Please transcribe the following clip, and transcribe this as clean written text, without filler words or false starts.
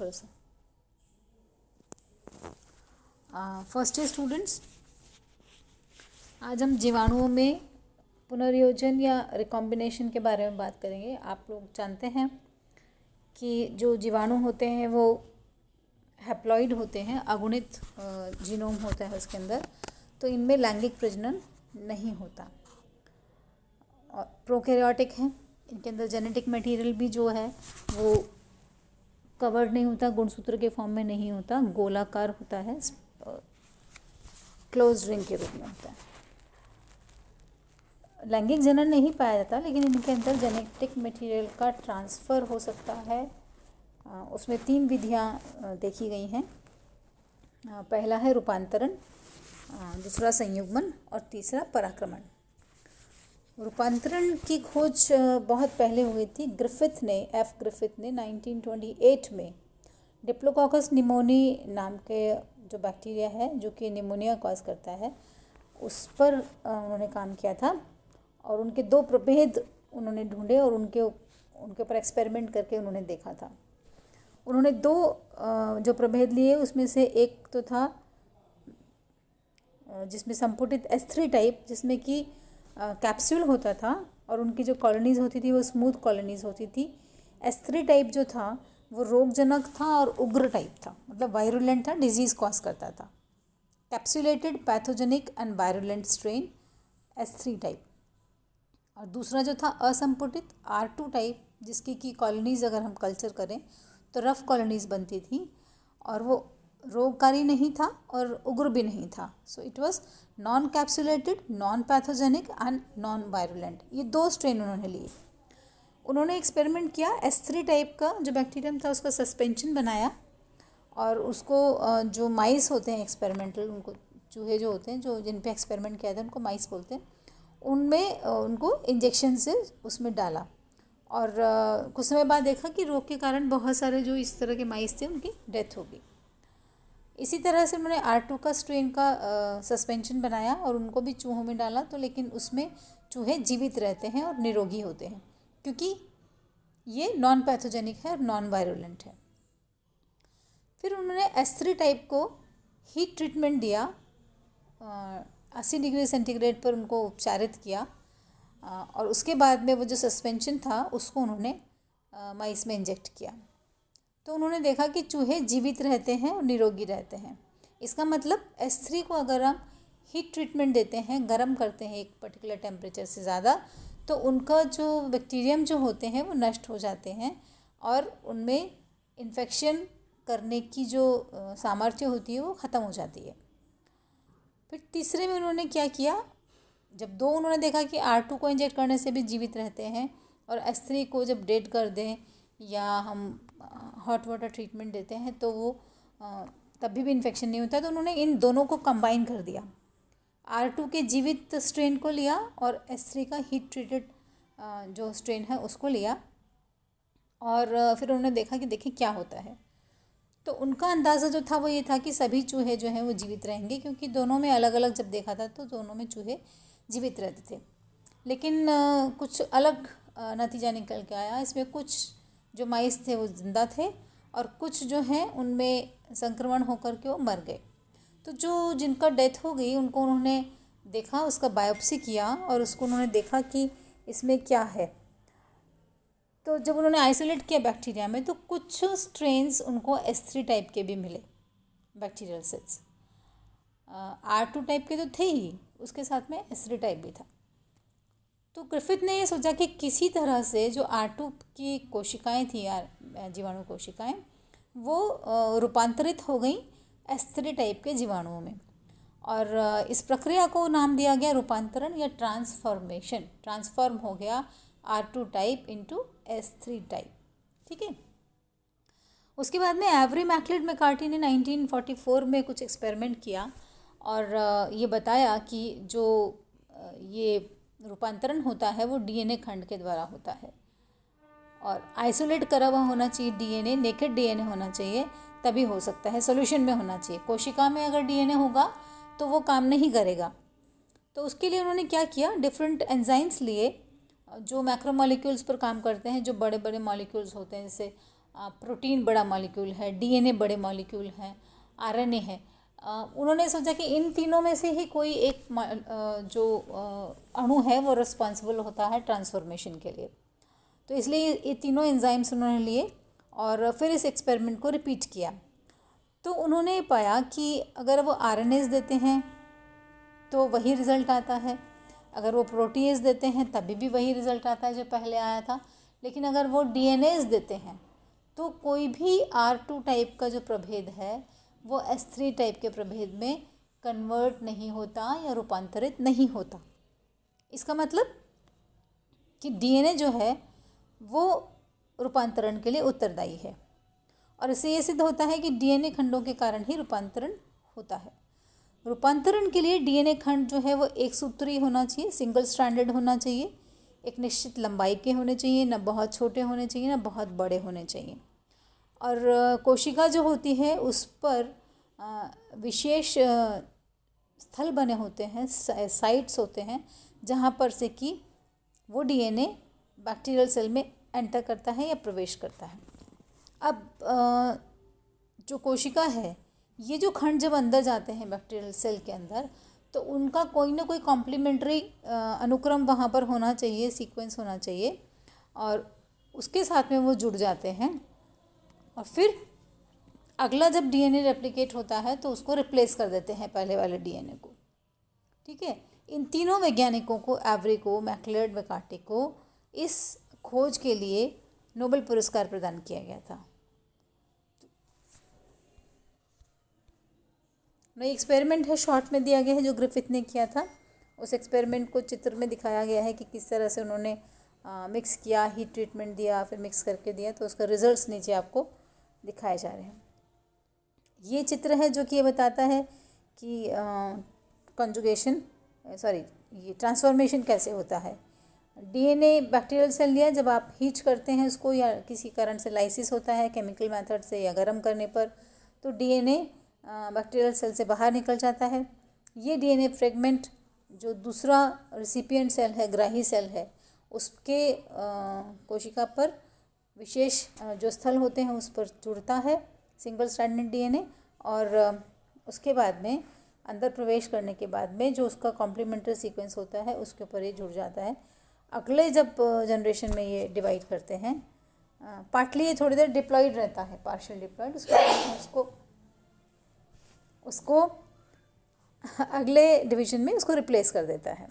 थोड़ा सा। फर्स्ट है स्टूडेंट्स, आज हम जीवाणुओं में पुनर्योजन या रिकॉम्बिनेशन के बारे में बात करेंगे। आप लोग जानते हैं कि जो जीवाणु होते हैं वो हैप्लॉइड होते हैं, अगुणित जीनोम होता है उसके अंदर, तो इनमें लैंगिक प्रजनन नहीं होता और प्रोकैरियोटिक हैं। इनके अंदर जेनेटिक मटेरियल भी जो है वो कवर्ड नहीं होता, गुणसूत्र के फॉर्म में नहीं होता, गोलाकार होता है, क्लोज रिंग के रूप में होता है। लैंगिक जनन नहीं पाया जाता, लेकिन इनके अंदर जेनेटिक मटेरियल का ट्रांसफ़र हो सकता है। उसमें 3 विधियां देखी गई हैं। पहला है रूपांतरण, दूसरा संयुग्मन और तीसरा पराक्रमण। रूपांतरण की खोज बहुत पहले हुई थी। ग्रिफिथ ने 1928 में डिप्लोकोकस निमोनी नाम के जो बैक्टीरिया है जो कि निमोनिया कॉज करता है, उस पर उन्होंने काम किया था और उनके 2 प्रभेद उन्होंने ढूंढे और उनके ऊपर एक्सपेरिमेंट करके उन्होंने देखा था। उन्होंने 2 जो प्रभेद लिए उसमें से एक तो था जिसमें संपुटित S3 टाइप, जिसमें कि कैप्सूल होता था और उनकी जो कॉलोनीज़ होती थी वो स्मूथ कॉलोनीज़ होती थी। S3 टाइप जो था वो रोगजनक था और उग्र टाइप था, मतलब वायरुलेंट था, डिजीज़ कॉज करता था। Capsulated pathogenic and virulent strain S3 type. और दूसरा जो था असंपुटित R2 टाइप, जिसकी की कॉलोनीज़ अगर हम कल्चर करें तो रफ कॉलोनीज़ बनती थी और वो रोगकारी नहीं था और उग्र भी नहीं था। So it was non capsulated, non pathogenic and non virulent. ये 2 स्ट्रेन उन्होंने लिए। उन्होंने एक्सपेरिमेंट किया, S3 टाइप का जो बैक्टीरियम था उसका सस्पेंशन बनाया और उसको जो माइस होते हैं एक्सपेरिमेंटल, उनको चूहे जो होते हैं जो जिन पे एक्सपेरिमेंट किया था उनको माइस बोलते हैं, उनमें उनको इंजेक्शन से उसमें डाला और कुछ समय बाद देखा कि रोग के कारण बहुत सारे जो इस तरह के माइस थे उनकी डेथ हो गई। इसी तरह से उन्होंने R2 का स्ट्रेन का सस्पेंशन बनाया और उनको भी चूहों में डाला, तो लेकिन उसमें चूहे जीवित रहते हैं और निरोगी होते हैं क्योंकि ये नॉन पैथोजेनिक है और नॉन वायरुलेंट है। फिर उन्होंने S3 टाइप को हीट ट्रीटमेंट दिया, 80 डिग्री सेंटीग्रेड पर उनको उपचारित किया और उसके बाद में वो जो सस्पेंशन था उसको उन्होंने माइस में इंजेक्ट किया। तो उन्होंने देखा कि चूहे जीवित रहते हैं और निरोगी रहते हैं। इसका मतलब S3 को अगर हम हीट ट्रीटमेंट देते हैं, गर्म करते हैं एक पर्टिकुलर टेम्परेचर से ज़्यादा, तो उनका जो बैक्टीरियम जो होते हैं वो नष्ट हो जाते हैं और उनमें इन्फेक्शन करने की जो सामर्थ्य होती है वो ख़त्म हो जाती है। फिर तीसरे में उन्होंने क्या किया, जब 2 उन्होंने देखा कि R2 को इंजेक्ट करने से भी जीवित रहते हैं और S3 को जब डेड कर दें या हम हॉट वाटर ट्रीटमेंट देते हैं तो वो तभी भी इन्फेक्शन नहीं होता, तो उन्होंने इन दोनों को कंबाइन कर दिया। R2 के जीवित स्ट्रेन को लिया और S3 का हीट ट्रीटेड जो स्ट्रेन है उसको लिया और फिर उन्होंने देखा कि देखिए क्या होता है। तो उनका अंदाज़ा जो था वो ये था कि सभी चूहे जो हैं वो जीवित रहेंगे, क्योंकि दोनों में अलग अलग जब देखा था तो दोनों में चूहे जीवित रहते थे। लेकिन कुछ अलग नतीजा निकल के आया। इसमें कुछ जो माइस थे वो जिंदा थे और कुछ जो हैं उनमें संक्रमण होकर के वो मर गए। तो जो जिनका डेथ हो गई उनको उन्होंने देखा, उसका बायोप्सी किया और उसको उन्होंने देखा कि इसमें क्या है। तो जब उन्होंने आइसोलेट किया बैक्टीरिया में तो कुछ स्ट्रेन्स उनको S3 टाइप के भी मिले बैक्टीरियल सेल्स। R2 टाइप के तो थे ही, उसके साथ में S3 टाइप भी था। तो ग्रिफिथ ने ये सोचा कि किसी तरह से जो R2 की कोशिकाएं थी, जीवाणु कोशिकाएं, वो रूपांतरित हो गई S3 टाइप के जीवाणुओं में और इस प्रक्रिया को नाम दिया गया रूपांतरण या ट्रांसफॉर्मेशन। ट्रांसफॉर्म हो गया R2 type into S3 type. ठीक है। उसके बाद में एवरी मैकलिड मैकार्टी ने 1944 में कुछ एक्सपेरिमेंट किया और ये बताया कि जो ये रूपांतरण होता है वो DNA खंड के द्वारा होता है और आइसोलेट करा हुआ होना चाहिए DNA, नेकेड DNA होना चाहिए, तभी हो सकता है, सोल्यूशन में होना चाहिए। कोशिका में अगर DNA होगा तो वो काम नहीं करेगा। तो उसके लिए उन्होंने क्या किया, डिफरेंट एंजाइम्स लिए जो मैक्रोमोलिक्यूल्स पर काम करते हैं, जो बड़े बड़े मॉलिक्यूल्स होते हैं, जैसे प्रोटीन बड़ा मॉलिक्यूल है, डीएनए बड़े मॉलिक्यूल हैं, आरएनए है। उन्होंने सोचा कि इन तीनों में से ही कोई एक जो अणु है वो रिस्पॉन्सिबल होता है ट्रांसफॉर्मेशन के लिए। तो इसलिए ये तीनों एंजाइम्स उन्होंने लिए और फिर इस एक्सपेरिमेंट को रिपीट किया। तो उन्होंने पाया कि अगर वो आरएनएस देते हैं तो वही रिज़ल्ट आता है, अगर वो प्रोटीएस देते हैं तभी भी वही रिज़ल्ट आता है जो पहले आया था, लेकिन अगर वो डीएनएस देते हैं तो कोई भी R2 टाइप का जो प्रभेद है वो S3 टाइप के प्रभेद में कन्वर्ट नहीं होता या रूपांतरित नहीं होता। इसका मतलब कि डीएनए जो है वो रूपांतरण के लिए उत्तरदायी है, और इससे ये सिद्ध होता है कि डीएनए खंडों के कारण ही रूपांतरण होता है। रूपांतरण के लिए डीएनए खंड जो है वो एक सूत्री होना चाहिए, सिंगल स्ट्रैंडेड होना चाहिए, एक निश्चित लंबाई के होने चाहिए, ना बहुत छोटे होने चाहिए ना बहुत बड़े होने चाहिए। और कोशिका जो होती है उस पर विशेष स्थल बने होते हैं, साइट्स होते हैं, जहाँ पर से कि वो डीएनए बैक्टीरियल सेल में एंटर करता है या प्रवेश करता है। अब जो कोशिका है, ये जो खंड जब अंदर जाते हैं बैक्टीरियल सेल के अंदर, तो उनका कोई ना कोई कॉम्प्लीमेंट्री अनुक्रम वहाँ पर होना चाहिए, सीक्वेंस होना चाहिए, और उसके साथ में वो जुड़ जाते हैं। और फिर अगला जब डीएनए रेप्लिकेट होता है तो उसको रिप्लेस कर देते हैं पहले वाले डीएनए को। ठीक है, इन तीनों वैज्ञानिकों को, एवरी को, मैक्लियड, मैकार्टी को, इस खोज के लिए नोबेल पुरस्कार प्रदान किया गया था। नई एक्सपेरिमेंट है, शॉर्ट में दिया गया है जो ग्रिफिथ ने किया था। उस एक्सपेरिमेंट को चित्र में दिखाया गया है कि किस तरह से उन्होंने मिक्स किया, हीट ट्रीटमेंट दिया, फिर मिक्स करके दिया, तो उसका रिजल्ट्स नीचे आपको दिखाए जा रहे हैं। ये चित्र है जो कि ये बताता है कि ये ट्रांसफॉर्मेशन कैसे होता है। डीएनए बैक्टीरियल सेल लिया, जब आप हीट करते हैं उसको या किसी कारण से लाइसिस होता है केमिकल मेथड से या गर्म करने पर, तो डीएनए बैक्टीरियल सेल से बाहर निकल जाता है। ये डीएनए फ्रेगमेंट जो दूसरा रिसिपिएंट सेल है, ग्राही सेल है, उसके कोशिका पर विशेष जो स्थल होते हैं उस पर जुड़ता है सिंगल स्ट्रैंडेड डीएनए, और उसके बाद में अंदर प्रवेश करने के बाद में जो उसका कॉम्प्लीमेंट्री सीक्वेंस होता है उसके ऊपर ये जुड़ जाता है। अगले जब जनरेशन में ये डिवाइड करते हैं, पार्टली ये थोड़ी देर डिप्लॉयड रहता है, पार्शियल डिप्लॉयड, उसको अगले डिवीजन में उसको रिप्लेस कर देता है।